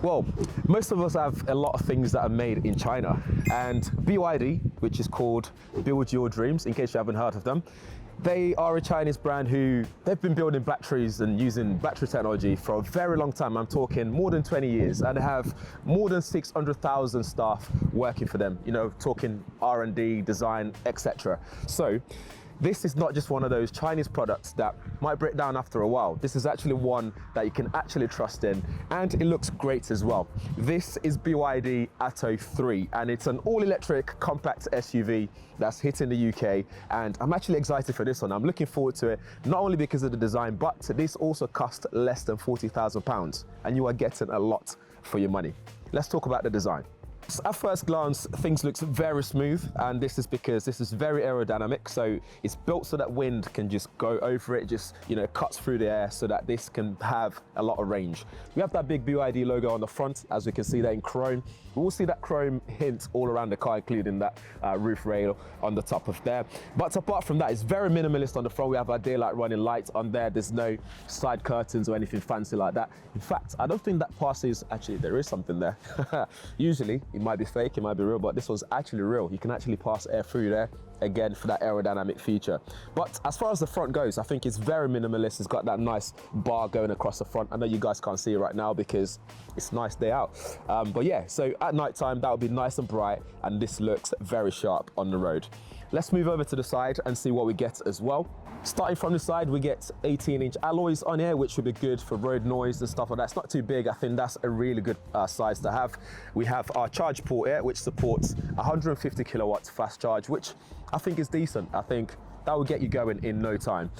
Well, most of us have a lot of things that are made in China, and BYD, which is called Build Your Dreams, in case you haven't heard of them, they are a Chinese brand who they've been building batteries and using battery technology for a very long time. I'm talking more than 20 years, and they have more than 600,000 staff working for them, you know, talking R&D, design, etc. So this is not just one of those Chinese products that might break down after a while. This is actually one that you can actually trust in, and it looks great as well. This is BYD Atto 3, and it's an all-electric compact SUV that's hitting the UK, and I'm actually excited for this one. I'm looking forward to it, not only because of the design, but this also cost less than £40,000, and you are getting a lot for your money. Let's talk about the design. At first glance, things look very smooth, and this is because this is very aerodynamic. So it's built so that wind can just go over it, just, you know, cuts through the air so that this can have a lot of range. We have that big BYD logo on the front, as we can see there in chrome. We will see that chrome hint all around the car, including that roof rail on the top of there. But apart from that, it's very minimalist on the front. We have our daylight running lights on there. There's no side curtains or anything fancy like that. In fact, I don't think that passes, actually there is something there. Usually, it might be fake, it might be real, but this was actually real. You can actually pass air through there, again, for that aerodynamic feature. But as far as the front goes, I think it's very minimalist. It's got that nice bar going across the front. I know you guys can't see it right now because it's a nice day out. But yeah, so at night time, that would be nice and bright, and this looks very sharp on the road. Let's move over to the side and see what we get as well. Starting from the side, we get 18-inch alloys on here, which would be good for road noise and stuff like that. It's not too big. I think that's a really good size to have. We have our charge port here, which supports 150 kilowatts fast charge, which I think is decent. I think that will get you going in no time.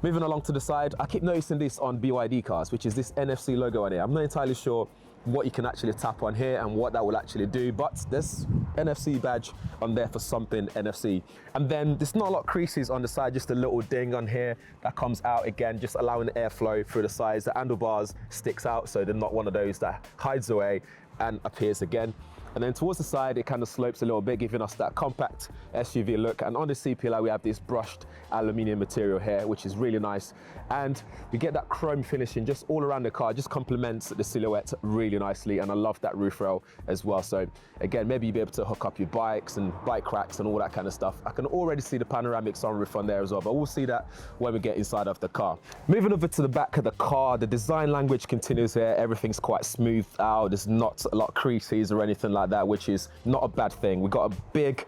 Moving along to the side, I keep noticing this on BYD cars, which is this NFC logo on here. I'm not entirely sure what you can actually tap on here and what that will actually do, but there's NFC badge on there for something NFC. And then there's not a lot of creases on the side, just a little ding on here that comes out again, just allowing the airflow through the sides. The handlebars sticks out, so they're not one of those that hides away and appears again. And then towards the side, it kind of slopes a little bit, giving us that compact SUV look. And on the C-pillar, we have this brushed aluminium material here, which is really nice. And we get that chrome finishing just all around the car, just complements the silhouette really nicely. And I love that roof rail as well. So again, maybe you'll be able to hook up your bikes and bike racks and all that kind of stuff. I can already see the panoramic sunroof on there as well, but we'll see that when we get inside of the car. Moving over to the back of the car, the design language continues here. Everything's quite smoothed out. There's not a lot of creases or anything like that, which is not a bad thing. We've got a big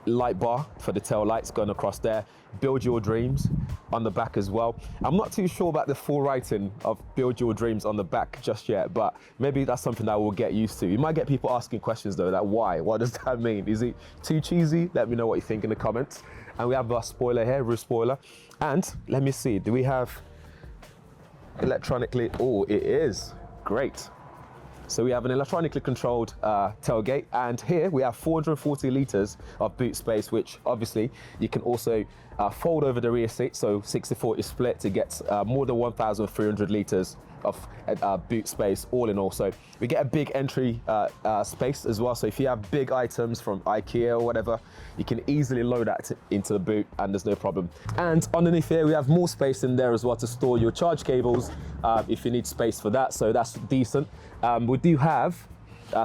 light bar for the tail lights going across there. Build Your Dreams on the back as well. I'm not too sure about the full writing of Build Your Dreams on the back just yet, but maybe that's something that we'll get used to. You might get people asking questions though, like why? What does that mean? Is it too cheesy? Let me know what you think in the comments. And we have our spoiler here, roof spoiler. And let me see, do we have electronically? Oh, it is great. So we have an electronically controlled tailgate, and here we have 440 litres of boot space, which obviously you can also fold over the rear seat, so 60-40 split to get more than 1,300 litres of boot space all in all. So we get a big entry space as well, so if you have big items from IKEA or whatever, you can easily load that into the boot and there's no problem. And underneath here we have more space in there as well to store your charge cables if you need space for that, so that's decent. We do have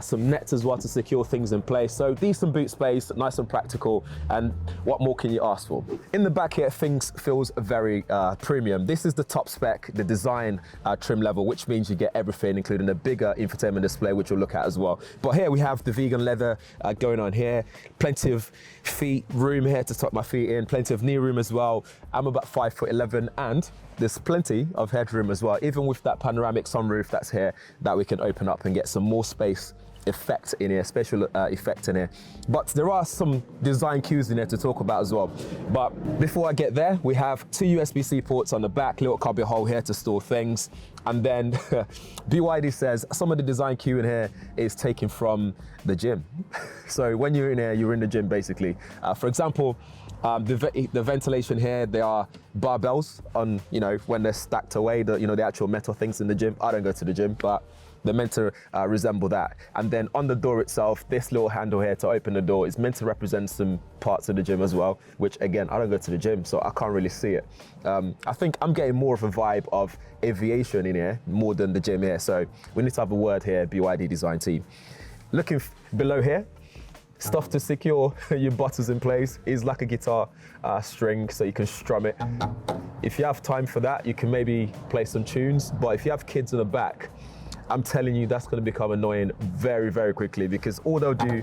some nets as well to secure things in place, so decent boot space, nice and practical, and what more can you ask for? In the back here, things feels very premium. This is the top spec, the design trim level, which means you get everything, including a bigger infotainment display, which we'll look at as well. But here we have the vegan leather going on here, plenty of room here to tuck my feet in, plenty of knee room as well. I'm about 5'11", and there's plenty of headroom as well, even with that panoramic sunroof that's here that we can open up and get some more space effect in here, special effect in here. But there are some design cues in here to talk about as well. But before I get there, we have two USB-C ports on the back, little cubby hole here to store things. And then BYD says some of the design cue in here is taken from the gym. So when you're in here, you're in the gym basically. For example, the ventilation here, there are barbells on, you know, when they're stacked away, the actual metal things in the gym. I don't go to the gym, but They're meant to resemble that. And then on the door itself, this little handle here to open the door is meant to represent some parts of the gym as well, which again, I don't go to the gym, so I can't really see it. I think I'm getting more of a vibe of aviation in here more than the gym here. So we need to have a word here, BYD design team. Looking below here, stuff to secure your buttons in place is like a guitar string, so you can strum it. If you have time for that, you can maybe play some tunes, but if you have kids in the back, I'm telling you, that's gonna become annoying very, very quickly, because all they'll do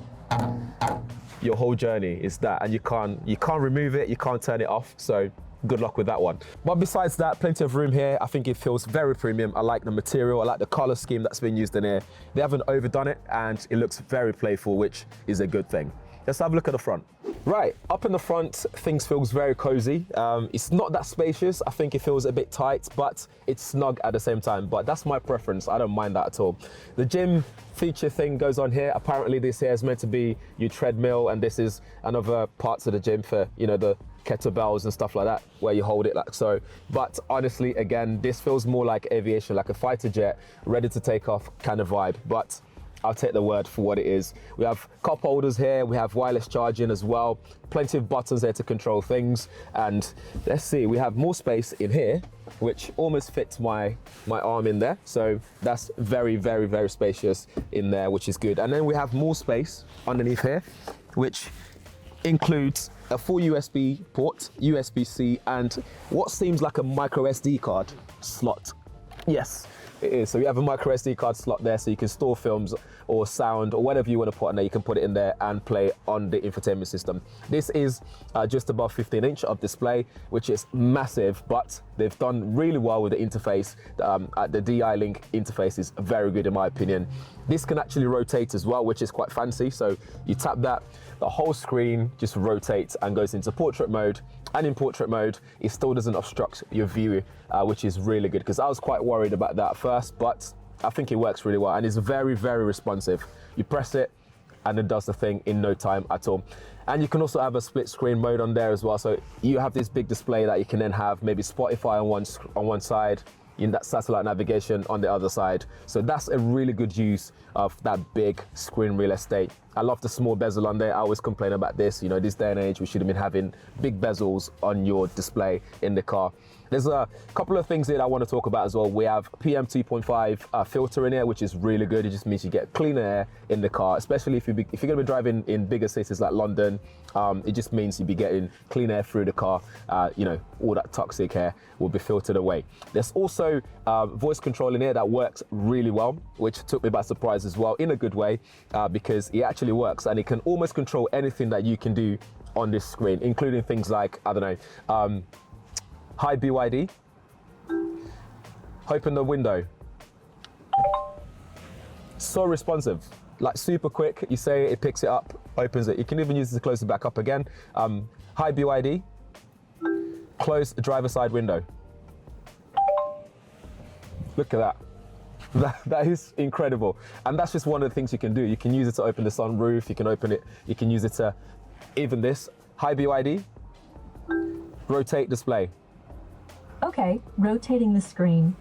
your whole journey is that, and you can't remove it, you can't turn it off, so good luck with that one. But besides that, plenty of room here. I think it feels very premium. I like the material, I like the color scheme that's been used in here. They haven't overdone it, and it looks very playful, which is a good thing. Let's have a look at the front. Right, up in the front, things feels very cozy. It's not that spacious. I think it feels a bit tight, but it's snug at the same time. But that's my preference. I don't mind that at all. The gym feature thing goes on here. Apparently this here is meant to be your treadmill, and this is another parts of the gym for, you know, the kettlebells and stuff like that, where you hold it like so. But honestly, again, this feels more like aviation, like a fighter jet, ready to take off kind of vibe. But I'll take the word for what it is. We have cup holders here, we have wireless charging as well, plenty of buttons there to control things, and let's see, we have more space in here, which almost fits my arm in there. So that's very, very, very spacious in there, which is good. And then we have more space underneath here, which includes a full USB port, USB-C, and what seems like a micro SD card slot. Yes, it is. So you have a micro SD card slot there, so you can store films or sound or whatever you want to put in there. You can put it in there and play on the infotainment system. This is just above 15-inch of display, which is massive, but they've done really well with the interface. The DI Link interface is very good in my opinion. This can actually rotate as well, which is quite fancy. So you tap that, the whole screen just rotates and goes into portrait mode. And in portrait mode, it still doesn't obstruct your view, which is really good, because I was quite worried about that at first, but I think it works really well, and it's very, very responsive. You press it and it does the thing in no time at all. And you can also have a split screen mode on there as well. So you have this big display that you can then have maybe Spotify on one side, in that satellite navigation on the other side. So that's a really good use of that big screen real estate. I love the small bezel on there. I always complain about this, you know, this day and age, we should have been having big bezels on your display in the car. There's a couple of things here I want to talk about as well. We have PM 2.5 filter in here, which is really good. It just means you get cleaner air in the car, especially if you're going to be driving in bigger cities like London. It just means you'll be getting clean air through the car. You know, all that toxic air will be filtered away. There's also voice control in here that works really well, which took me by surprise as well, in a good way, because it actually works, and it can almost control anything that you can do on this screen, including things like, I don't know, hi BYD, open the window. So responsive, like super quick. You say it, picks it up, opens it. You can even use it to close it back up again. Hi BYD, close the driver's side window. Look at that. That is incredible. And that's just one of the things you can do. You can use it to open the sunroof, you can open it, you can use it to, even this, hi BYD, rotate display. Okay, rotating the screen.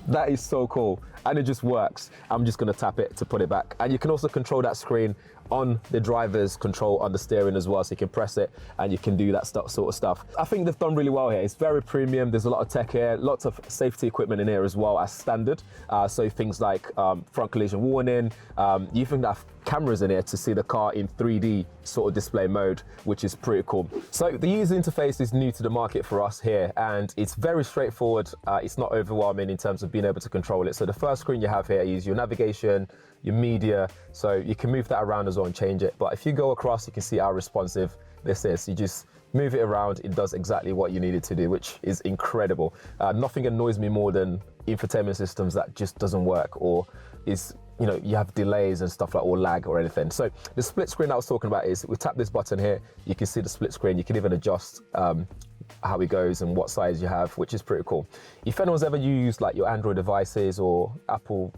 That is so cool, and it just works. I'm just gonna tap it to put it back. And you can also control that screen on the driver's control on the steering as well, so you can press it and you can do that sort of stuff. I think they've done really well here. It's very premium. There's a lot of tech here, lots of safety equipment in here as well as standard. So things like front collision warning, you even have cameras in here to see the car in 3D sort of display mode, which is pretty cool. So the user interface is new to the market for us here, and it's very straightforward. It's not overwhelming in terms of being able to control it. So the first screen you have here is your navigation, your media, so you can move that around as well and change it. But if you go across, you can see how responsive this is. You just move it around, it does exactly what you need it to do, which is incredible. Nothing annoys me more than infotainment systems that just doesn't work, or is, you know, you have delays and stuff like, or lag or anything. So the split screen I was talking about is, we tap this button here, you can see the split screen. You can even adjust how it goes and what size you have, which is pretty cool. If anyone's ever used like your Android devices or Apple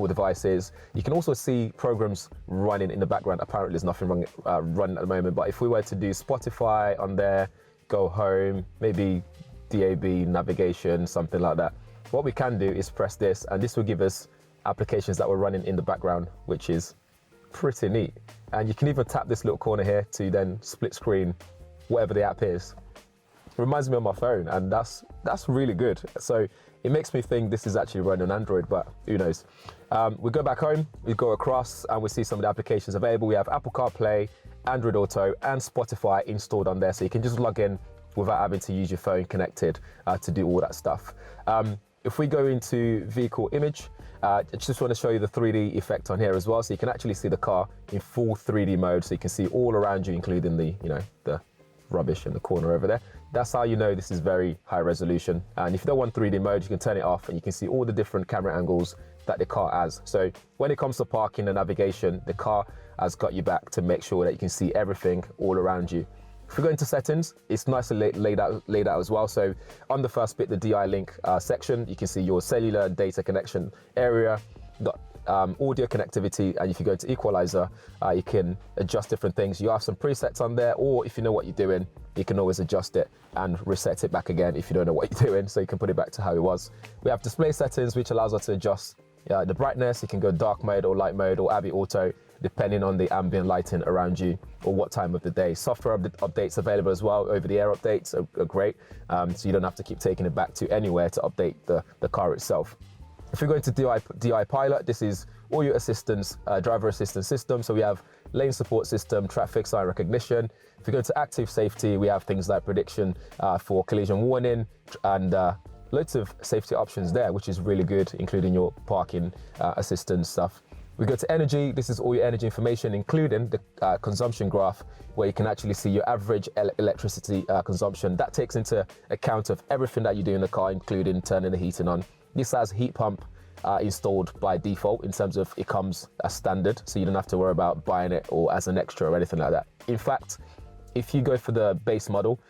devices, you can also see programs running in the background. Apparently there's nothing running at the moment, but if we were to do Spotify on there, go home, maybe DAB navigation, something like that, what we can do is press this, and this will give us applications that were running in the background, which is pretty neat. And you can even tap this little corner here to then split screen whatever the app is. It reminds me of my phone, and that's really good. So it makes me think this is actually running on Android, but who knows. We go back home, we go across, and we see some of the applications available. We have Apple CarPlay, Android Auto, and Spotify installed on there, so you can just log in without having to use your phone connected to do all that stuff. If we go into vehicle image, I just want to show you the 3D effect on here as well, so you can actually see the car in full 3D mode, so you can see all around you, including the, the rubbish in the corner over there. That's how you know this is very high resolution. And if you don't want 3D mode, you can turn it off, and you can see all the different camera angles that the car has. So when it comes to parking and navigation, the car has got you back to make sure that you can see everything all around you. If we go into settings, it's nicely laid out as well. So on the first bit, the DI link section, you can see your cellular data connection area, got audio connectivity, and if you go to equalizer, you can adjust different things. You have some presets on there, or if you know what you're doing, you can always adjust it and reset it back again if you don't know what you're doing, so you can put it back to how it was. We have display settings, which allows us to adjust the brightness. You can go dark mode or light mode or Abbey Auto, depending on the ambient lighting around you or what time of the day. Software updates available as well. Over-the-air updates are great, so you don't have to keep taking it back to anywhere to update the car itself. If we go into DI Pilot, this is all your assistance, driver assistance system. So we have lane support system, traffic sign recognition. If we go to active safety, we have things like prediction for collision warning, and loads of safety options there, which is really good, including your parking assistance stuff. We go to energy. This is all your energy information, including the consumption graph, where you can actually see your average electricity consumption. That takes into account of everything that you do in the car, including turning the heating on. This has heat pump installed by default, in terms of it comes as standard, so you don't have to worry about buying it or as an extra or anything like that. In fact, if you go for the base model,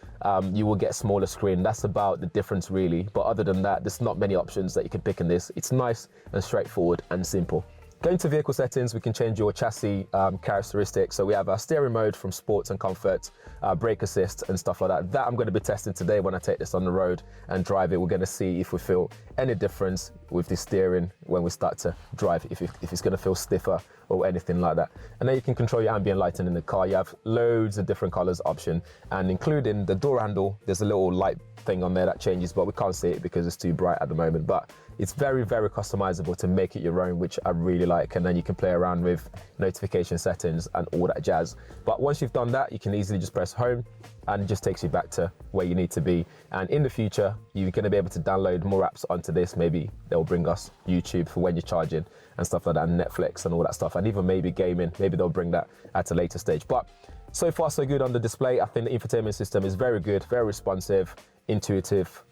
you will get a smaller screen. That's about the difference really, but other than that, there's not many options that you can pick in this. It's nice and straightforward and simple. Going to vehicle settings, we can change your chassis characteristics. So we have our steering mode from sports and comfort, brake assist and stuff like that. That I'm going to be testing today when I take this on the road and drive it. We're going to see if we feel any difference with the steering when we start to drive, if it's going to feel stiffer or anything like that. And then you can control your ambient lighting in the car. You have loads of different colors option, and including the door handle, there's a little light thing on there that changes, but we can't see it because it's too bright at the moment. But it's very, very customizable to make it your own, which I really like. And then you can play around with notification settings and all that jazz. But once you've done that, you can easily just press home, and it just takes you back to where you need to be. And in the future, you're going to be able to download more apps onto this. Maybe they'll bring us YouTube for when you're charging and stuff like that, and Netflix and all that stuff, and even maybe gaming. Maybe they'll bring that at a later stage. But so far, so good on the display. I think the infotainment system is very good, very responsive, intuitive.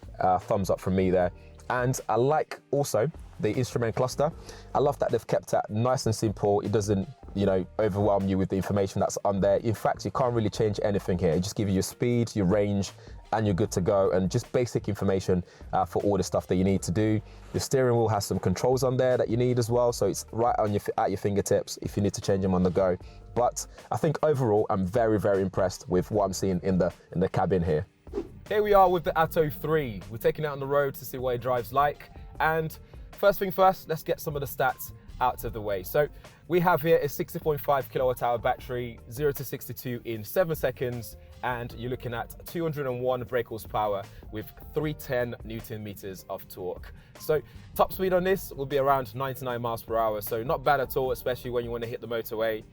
Thumbs up from me there. And I like also the instrument cluster. I love that they've kept that nice and simple. It doesn't, overwhelm you with the information that's on there. In fact, you can't really change anything here. It just gives you your speed, your range, and you're good to go, and just basic information for all the stuff that you need to do. The steering wheel has some controls on there that you need as well, so it's right on at your fingertips if you need to change them on the go. But I think overall, I'm very, very impressed with what I'm seeing in the cabin here. Here we are with the Atto 3. We're taking it on the road to see what it drives like. And first thing first, let's get some of the stats out of the way. So we have here a 60.5 kilowatt hour battery, 0 to 62 in 7 seconds, and you're looking at 201 brake horsepower with 310 Newton meters of torque. So top speed on this will be around 99 miles per hour. So not bad at all, especially when you want to hit the motorway.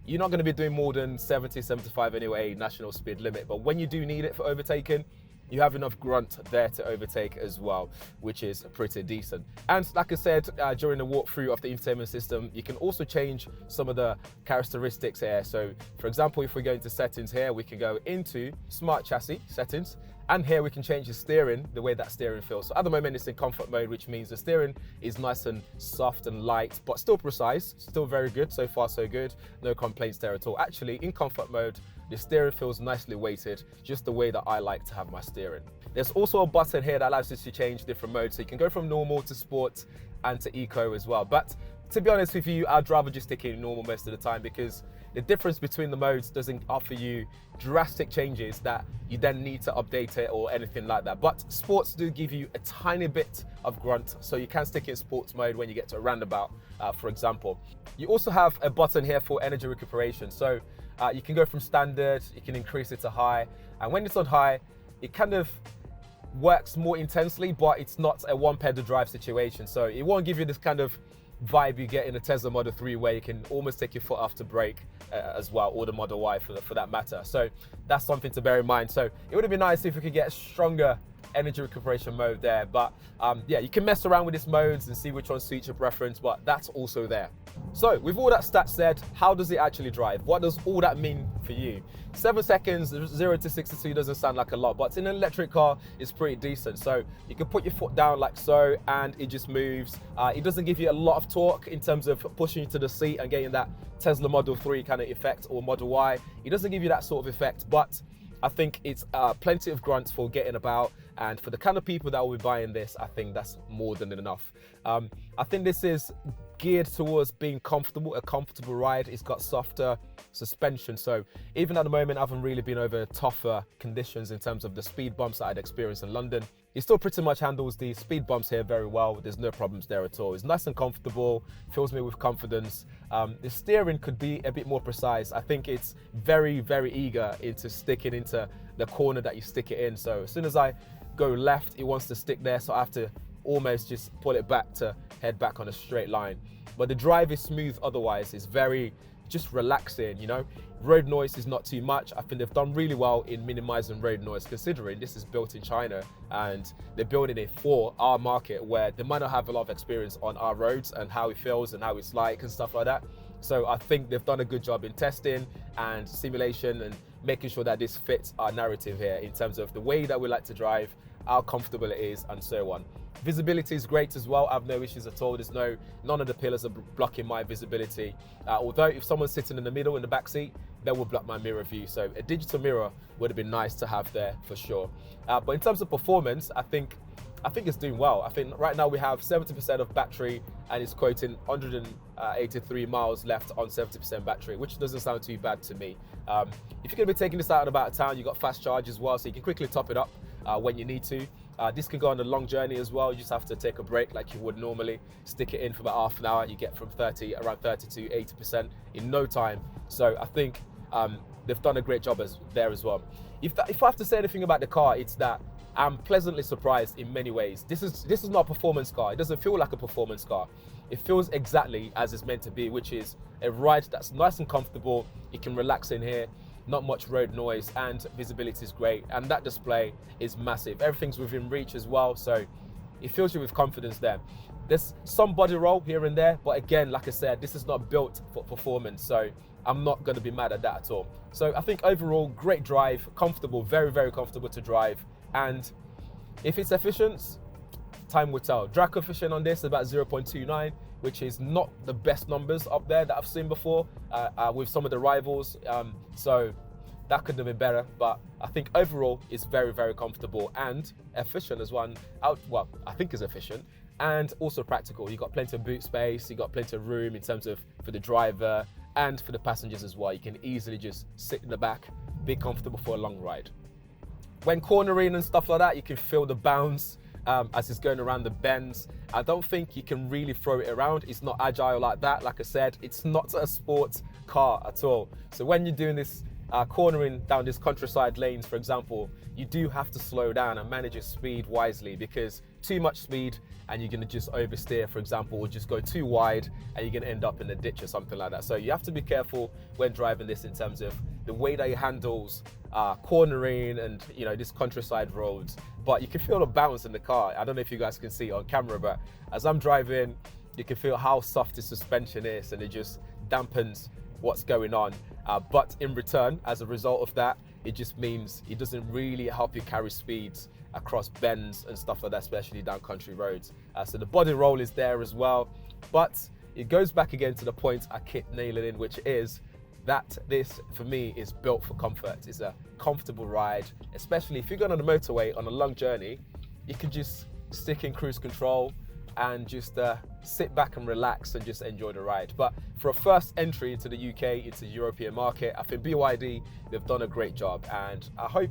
You're not going to be doing more than 70, 75 anyway, national speed limit. But when you do need it for overtaking, you have enough grunt there to overtake as well, which is pretty decent. And like I said, during the walkthrough of the infotainment system, you can also change some of the characteristics here. So for example, if we go into settings here, we can go into smart chassis settings. And here we can change the steering, the way that steering feels. So at the moment it's in comfort mode, which means the steering is nice and soft and light, but still precise, still very good. So far so good, no complaints there at all. Actually in comfort mode, the steering feels nicely weighted, just the way that I like to have my steering. There's also a button here that allows you to change different modes. So you can go from normal to sport and to eco as well. But to be honest with you, I'd rather just stick in normal most of the time, because the difference between the modes doesn't offer you drastic changes that you then need to update it or anything like that. But sports do give you a tiny bit of grunt, so you can stick in sports mode when you get to a roundabout, for example. You also have a button here for energy recuperation. So you can go from standard, you can increase it to high. And when it's on high, it kind of works more intensely, but it's not a one pedal drive situation. So it won't give you this kind of vibe you get in a Tesla Model 3 where you can almost take your foot off the brake as well, or the Model Y for that matter. So that's something to bear in mind. So it would have been nice if we could get a stronger energy recuperation mode there, but yeah, you can mess around with these modes and see which one suits your preference, but that's also there. So with all that stats said, how does it actually drive? What does all that mean for you? 7 seconds, 0 to 62 doesn't sound like a lot, but in an electric car, it's pretty decent. So you can put your foot down like so, and it just moves. It doesn't give you a lot of torque in terms of pushing you to the seat and getting that Tesla Model 3 kind of effect, or Model Y. It doesn't give you that sort of effect, but I think it's plenty of grunts for getting about, and for the kind of people that will be buying this, I think that's more than enough. I think this is geared towards being comfortable, a comfortable ride. It's got softer suspension, so even at the moment I haven't really been over tougher conditions in terms of the speed bumps that I'd experienced in London. It still pretty much handles the speed bumps here very well. There's no problems there at all. It's nice and comfortable, fills me with confidence. The steering could be a bit more precise. I think it's very, very eager into sticking into the corner that you stick it in. So as soon as I go left, it wants to stick there, so I have to almost just pull it back to head back on a straight line. But the drive is smooth otherwise. It's very just relaxing, you know. Road noise is not too much. I think they've done really well in minimizing road noise, considering this is built in China and they're building it for our market, where they might not have a lot of experience on our roads and how it feels and how it's like and stuff like that. So I think they've done a good job in testing and simulation and making sure that this fits our narrative here in terms of the way that we like to drive, how comfortable it is, and so on. Visibility is great as well. I have no issues at all. None of the pillars are blocking my visibility. Although if someone's sitting in the middle in the back seat, that will block my mirror view. So a digital mirror would have been nice to have there for sure. But in terms of performance, I think it's doing well. I think right now we have 70% of battery, and it's quoting 183 miles left on 70% battery, which doesn't sound too bad to me. If you're going to be taking this out and about town, you've got fast charge as well, so you can quickly top it up when you need to. This can go on a long journey as well. You just have to take a break like you would normally, stick it in for about half an hour. You get from around 30 to 80% in no time. So I think they've done a great job there as well. If I have to say anything about the car, it's that I'm pleasantly surprised in many ways. This is not a performance car. It doesn't feel like a performance car. It feels exactly as it's meant to be, which is a ride that's nice and comfortable. You can relax in here. Not much road noise, and visibility is great, and that display is massive. Everything's within reach as well, so it fills you with confidence there. There's some body roll here and there, but again, like I said, this is not built for performance, so I'm not going to be mad at that at all. So I think overall, great drive, comfortable, very, very comfortable to drive, and if it's efficient, time will tell. Drag coefficient on this is about 0.29, which is not the best numbers up there that I've seen before with some of the rivals. So that could have been better, but I think overall it's very, very comfortable and efficient as one. Well, I think it's efficient and also practical. You got plenty of boot space, you got plenty of room in terms of for the driver and for the passengers as well. You can easily just sit in the back, be comfortable for a long ride. When cornering and stuff like that, you can feel the bounce as it's going around the bends. I don't think you can really throw it around. It's not agile like that. Like I said, it's not a sports car at all. So when you're doing this cornering down these countryside lanes, for example, you do have to slow down and manage your speed wisely, because too much speed and you're gonna just oversteer, for example, or just go too wide and you're gonna end up in a ditch or something like that. So you have to be careful when driving this in terms of the way that it handles cornering and, you know, this countryside roads. But you can feel the bounce in the car. I don't know if you guys can see it on camera, but as I'm driving, you can feel how soft the suspension is, and it just dampens what's going on. But in return, as a result of that, it just means it doesn't really help you carry speeds across bends and stuff like that, especially down country roads. So the body roll is there as well, but it goes back again to the point I keep nailing in, which is that this, for me, is built for comfort. It's a comfortable ride, especially if you're going on the motorway on a long journey. You can just stick in cruise control, and just sit back and relax and just enjoy the ride. But for a first entry into the UK, into the European market, I think BYD, they've done a great job, and I hope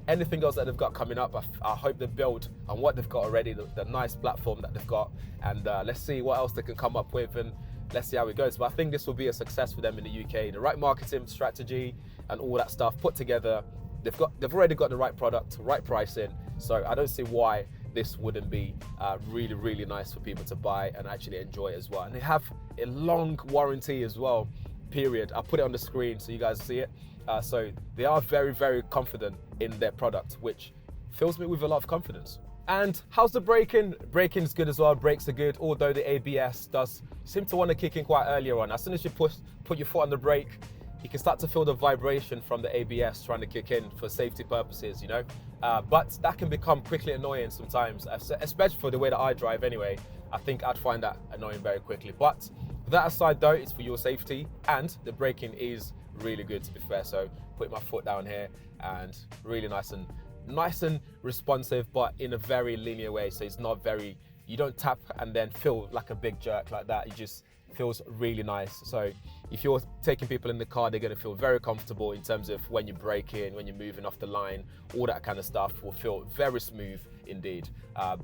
anything else that they've got coming up, I hope they build on what they've got already, the nice platform that they've got, and let's see what else they can come up with, and let's see how it goes. But I think this will be a success for them in the UK. The right marketing strategy and all that stuff put together, they've already got the right product, right pricing, so I don't see why this wouldn't be really, really nice for people to buy and actually enjoy as well. And they have a long warranty as well, period. I'll put it on the screen so you guys see it. So they are very, very confident in their product, which fills me with a lot of confidence. And how's the braking? Braking is good as well, brakes are good, although the ABS does seem to want to kick in quite earlier on. As soon as you put your foot on the brake, you can start to feel the vibration from the ABS trying to kick in for safety purposes, you know? But that can become quickly annoying sometimes, especially for the way that I drive anyway. I think I'd find that annoying very quickly. But that aside though, it's for your safety, and the braking is really good, to be fair. So putting my foot down here, and really nice and responsive, but in a very linear way. So it's not very, you don't tap and then feel like a big jerk like that. It just feels really nice. So if you're taking people in the car, they're going to feel very comfortable in terms of when you're braking, when you're moving off the line, all that kind of stuff will feel very smooth indeed.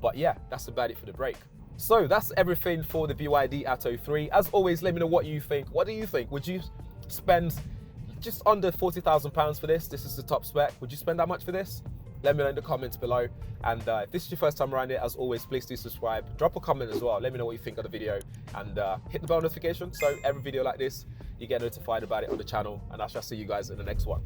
But yeah, that's about it for the brake. So that's everything for the BYD Atto 3. As always, let me know what you think. What do you think? Would you spend just under £40,000 for this? This is the top spec. Would you spend that much for this? Let me know in the comments below. And if this is your first time around it, as always, please do subscribe. Drop a comment as well. Let me know what you think of the video, and hit the bell notification so every video like this, you get notified about it on the channel. And I shall see you guys in the next one.